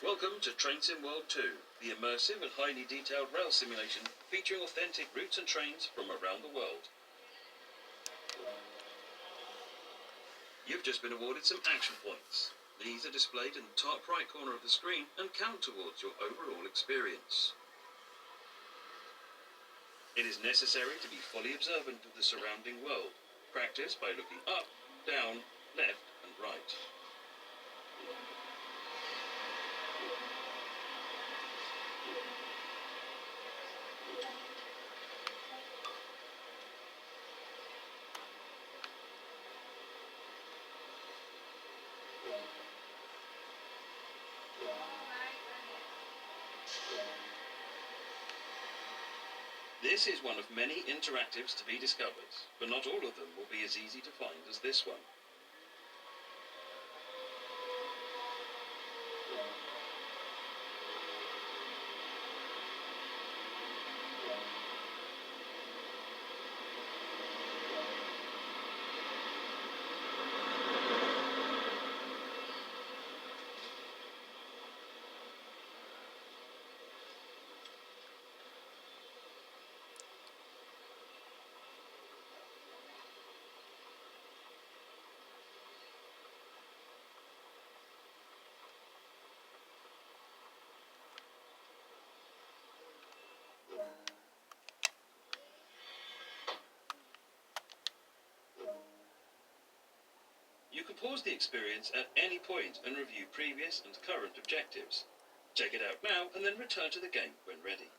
Welcome to Train Sim World 2, the immersive and highly detailed rail simulation featuring authentic routes and trains from around the world. You've just been awarded some action points. These are displayed in the top right corner of the screen and count towards your overall experience. It is necessary to be fully observant of the surrounding world. Practice by looking up, down, left and right. This is one of many interactives to be discovered, but not all of them will be as easy to find as this one. You can pause the experience at any point and review previous and current objectives. Check it out now and then return to the game when ready.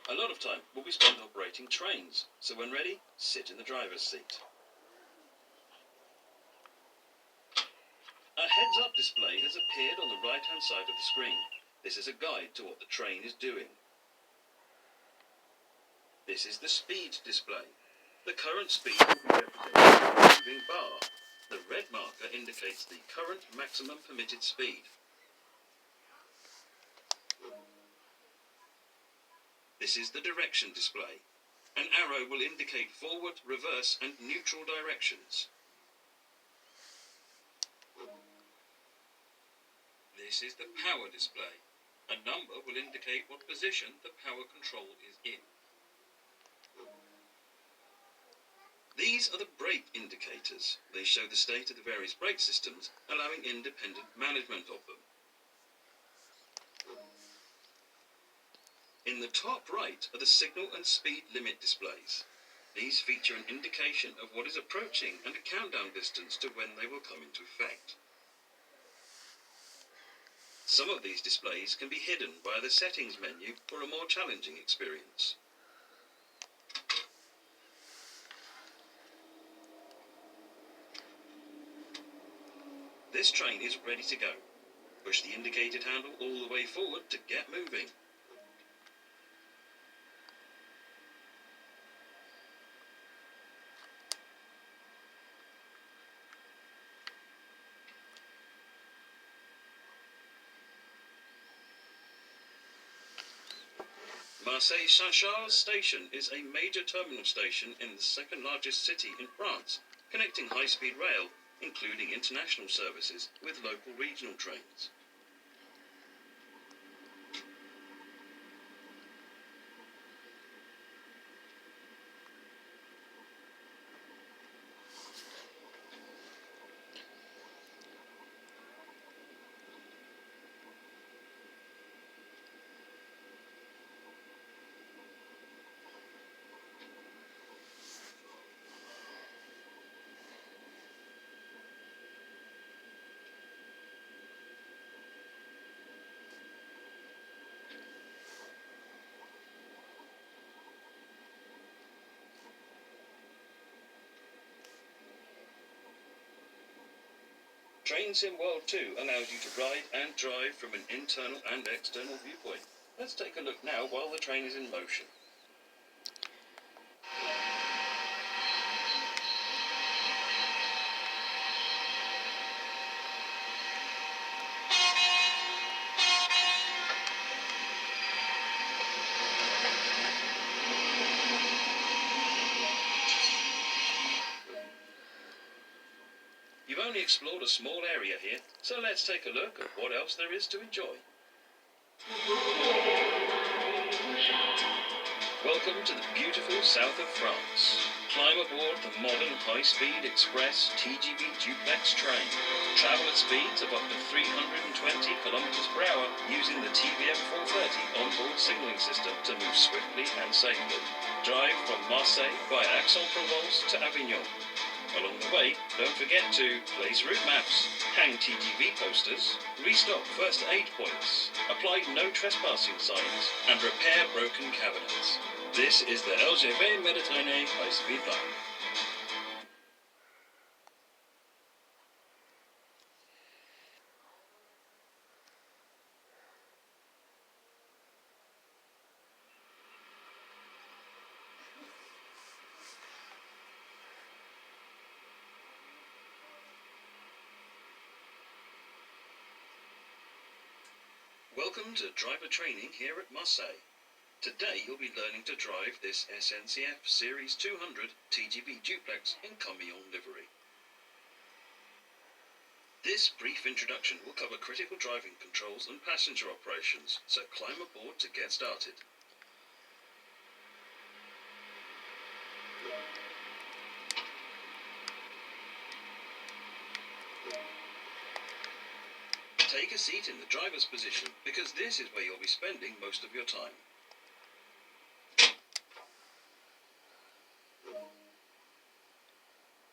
A lot of time will be spent operating trains, so when ready, sit in the driver's seat. A heads-up display has appeared on the right-hand side of the screen. This is a guide to what the train is doing. This is the speed display. The current speed will be represented by a moving bar. The red marker indicates the current maximum permitted speed. This is the direction display. An arrow will indicate forward, reverse and neutral directions. This is the power display. A number will indicate what position the power control is in. These are the brake indicators. They show the state of the various brake systems, allowing independent management of them. In the top right are the signal and speed limit displays. These feature an indication of what is approaching and a countdown distance to when they will come into effect. Some of these displays can be hidden via the settings menu for a more challenging experience. This train is ready to go. Push the indicated handle all the way forward to get moving. Marseille-Saint-Charles station is a major terminal station in the second largest city in France, connecting high-speed rail, including international services, with local regional trains. Train Sim World 2 allows you to ride and drive from an internal and external viewpoint. Let's take a look now while the train is in motion. You've only explored a small area here, so let's take a look at what else there is to enjoy. Welcome to the beautiful south of France. Climb aboard the modern high-speed express TGV duplex train. Travel at speeds of up to 320 kilometers per hour using the TVM 430 onboard signalling system to move swiftly and safely. Drive from Marseille via Aix-en-Provence to Avignon. Along the way, don't forget to place route maps, hang TGV posters, restock first aid points, apply no trespassing signs, and repair broken cabinets. This is the LGV Medditerane high-speed line. Welcome to driver training here at Marseille. Today you'll be learning to drive this SNCF Series 200 TGV duplex in commuter livery. This brief introduction will cover critical driving controls and passenger operations, so climb aboard to get started. Take a seat in the driver's position, because this is where you'll be spending most of your time.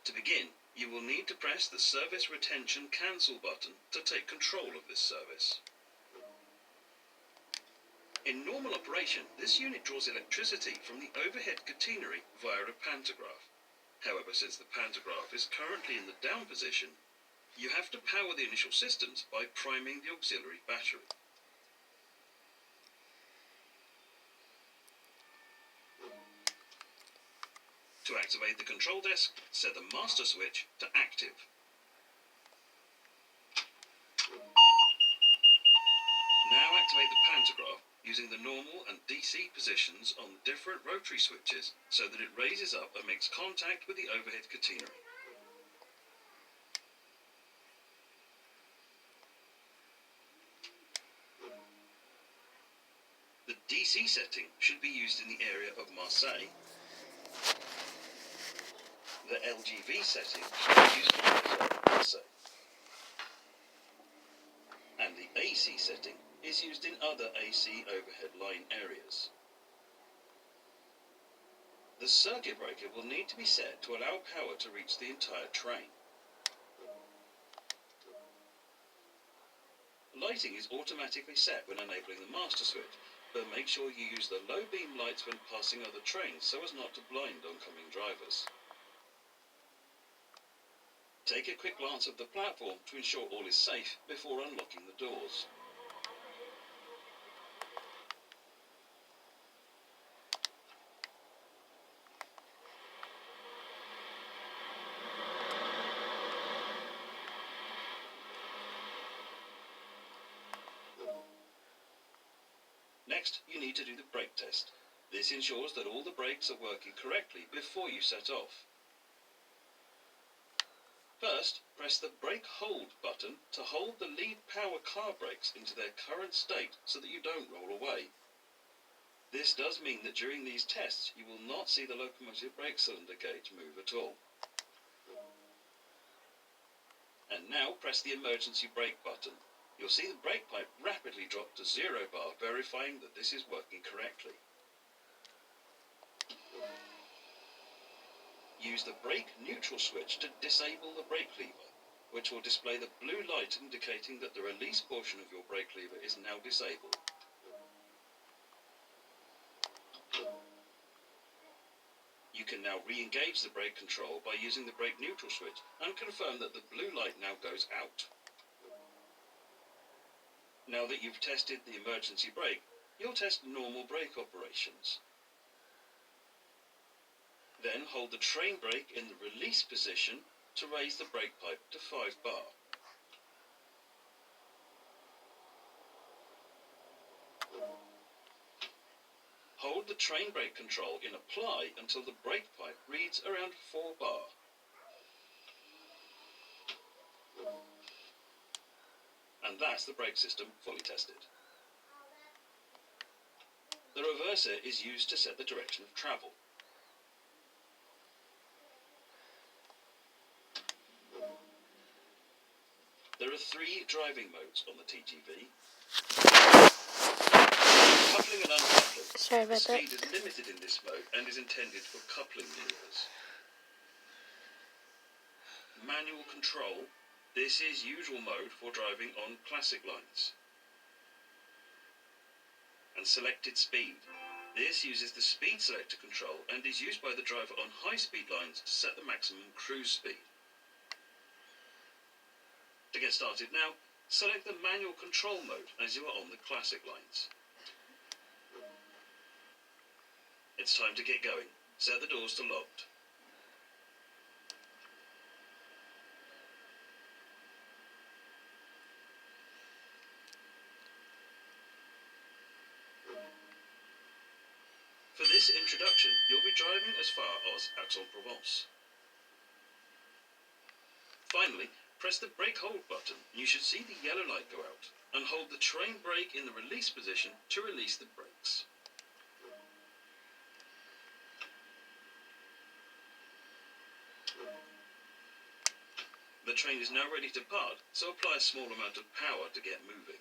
To begin, you will need to press the service retention cancel button to take control of this service. In normal operation, this unit draws electricity from the overhead catenary via a pantograph. However, since the pantograph is currently in the down position, you have to power the initial systems by priming the auxiliary battery. To activate the control desk, set the master switch to active. Now activate the pantograph using the normal and DC positions on the different rotary switches so that it raises up and makes contact with the overhead catenary. The DC setting should be used in the area of Marseille. The LGV setting should be used in the area of Marseille. And the AC setting is used in other AC overhead line areas. The circuit breaker will need to be set to allow power to reach the entire train. Lighting is automatically set when enabling the master switch, but make sure you use the low beam lights when passing other trains so as not to blind oncoming drivers. Take a quick glance at the platform to ensure all is safe before unlocking the doors. Next, you need to do the brake test. This ensures that all the brakes are working correctly before you set off. First, press the brake hold button to hold the lead power car brakes into their current state so that you don't roll away. This does mean that during these tests you will not see the locomotive brake cylinder gauge move at all. And now press the emergency brake button. You'll see the brake pipe rapidly drop to 0 bar, verifying that this is working correctly. Use the brake neutral switch to disable the brake lever, which will display the blue light indicating that the release portion of your brake lever is now disabled. You can now re-engage the brake control by using the brake neutral switch and confirm that the blue light now goes out. Now that you've tested the emergency brake, you'll test normal brake operations. Then hold the train brake in the release position to raise the brake pipe to 5 bar. Hold the train brake control in apply until the brake pipe reads around 4 bar. And that's the brake system fully tested. The reverser is used to set the direction of travel. There are 3 driving modes on the TGV. Coupling and uncoupling. Sorry about that. Speed is limited in this mode and is intended for coupling maneuvers. Manual control. This is usual mode for driving on classic lines. And selected speed. This uses the speed selector control and is used by the driver on high-speed lines to set the maximum cruise speed. To get started now, select the manual control mode as you are on the classic lines. It's time to get going. Set the doors to locked. For this introduction, you'll be driving as far as Aix-en-Provence. Finally, press the brake hold button and you should see the yellow light go out, and hold the train brake in the release position to release the brakes. The train is now ready to part, so apply a small amount of power to get moving.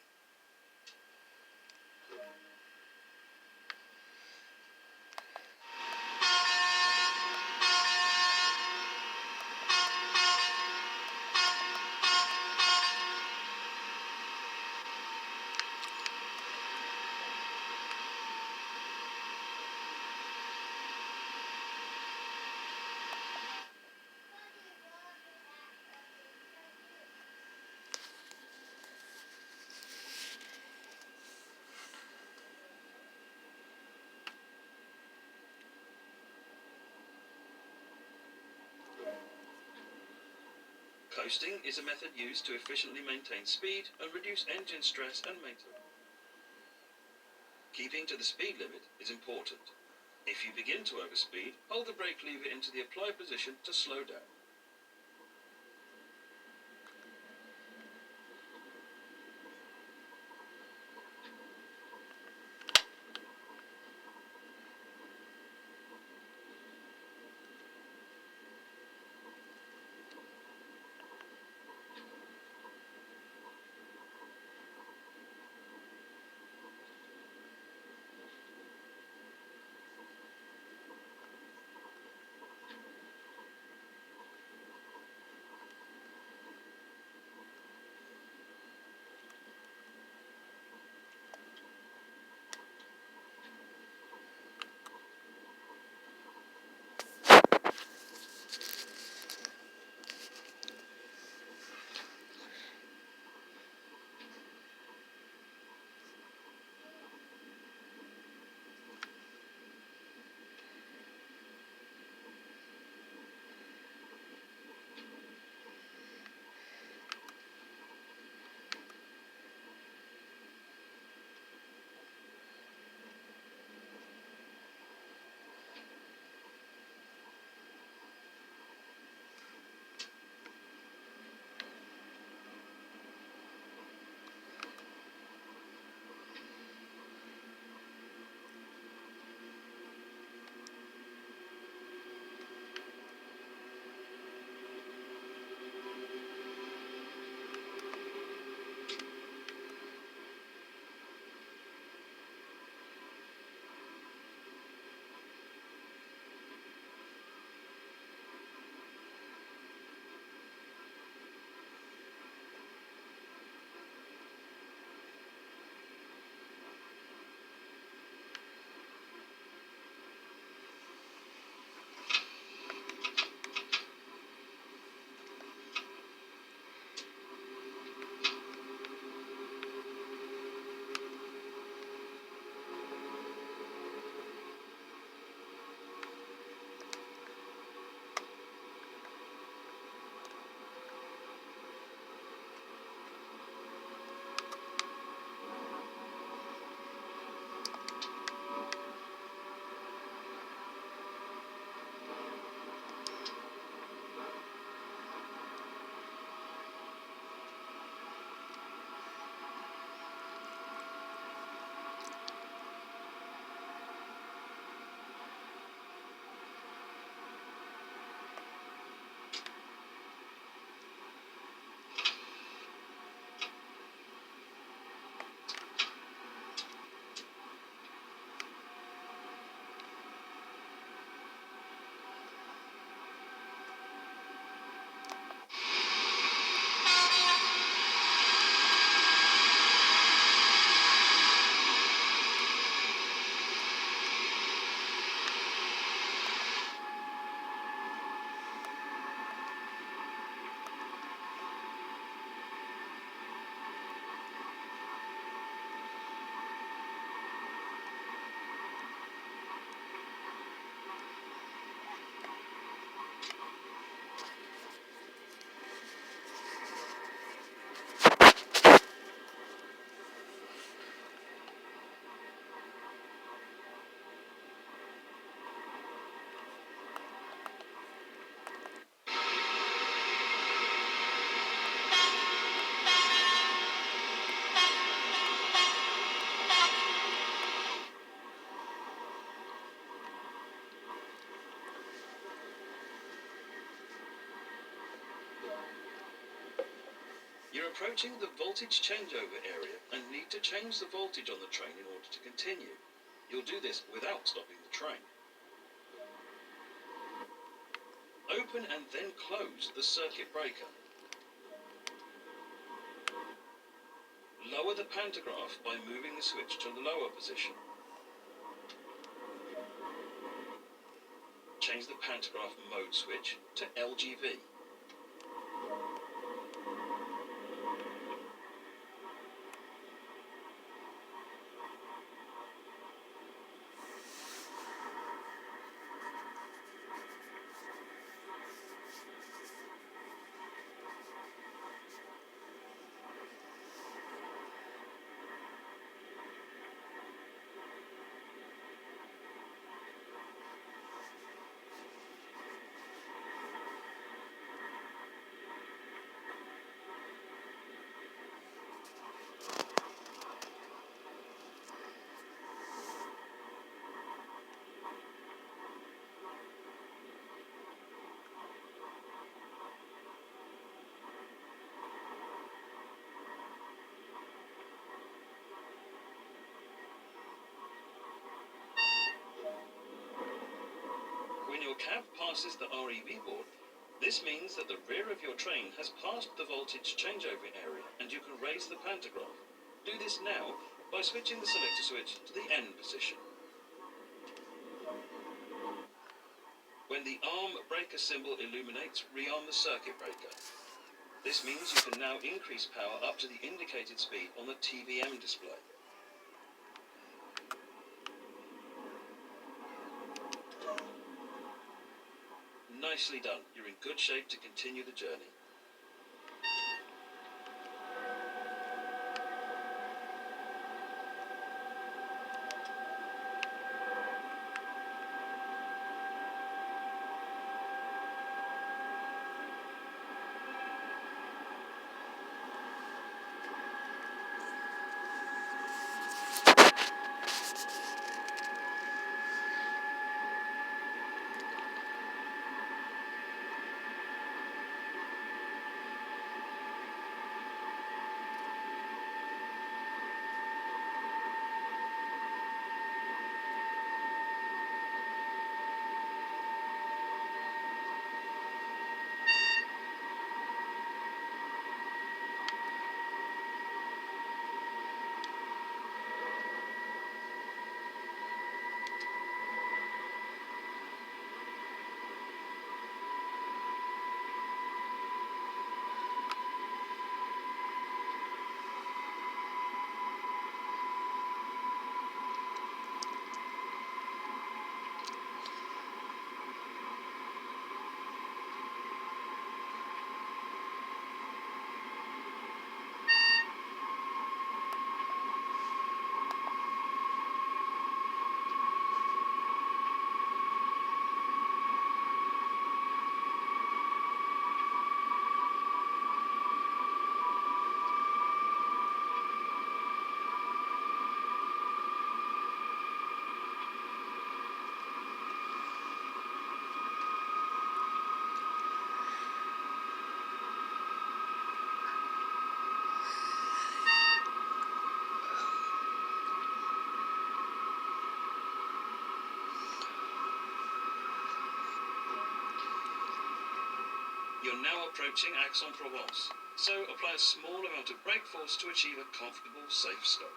Coasting is a method used to efficiently maintain speed and reduce engine stress and maintenance. Keeping to the speed limit is important. If you begin to overspeed, hold the brake lever into the apply position to slow down. You're approaching the voltage changeover area and need to change the voltage on the train in order to continue. You'll do this without stopping the train. Open and then close the circuit breaker. Lower the pantograph by moving the switch to the lower position. Change the pantograph mode switch to LGV. When your cab passes the REV board, this means that the rear of your train has passed the voltage changeover area and you can raise the pantograph. Do this now by switching the selector switch to the N position. When the arm breaker symbol illuminates, rearm the circuit breaker. This means you can now increase power up to the indicated speed on the TVM display. Nicely done. You're in good shape to continue the journey. You're now approaching Aix-en-Provence, so apply a small amount of brake force to achieve a comfortable, safe stop.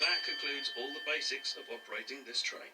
That concludes all the basics of operating this train.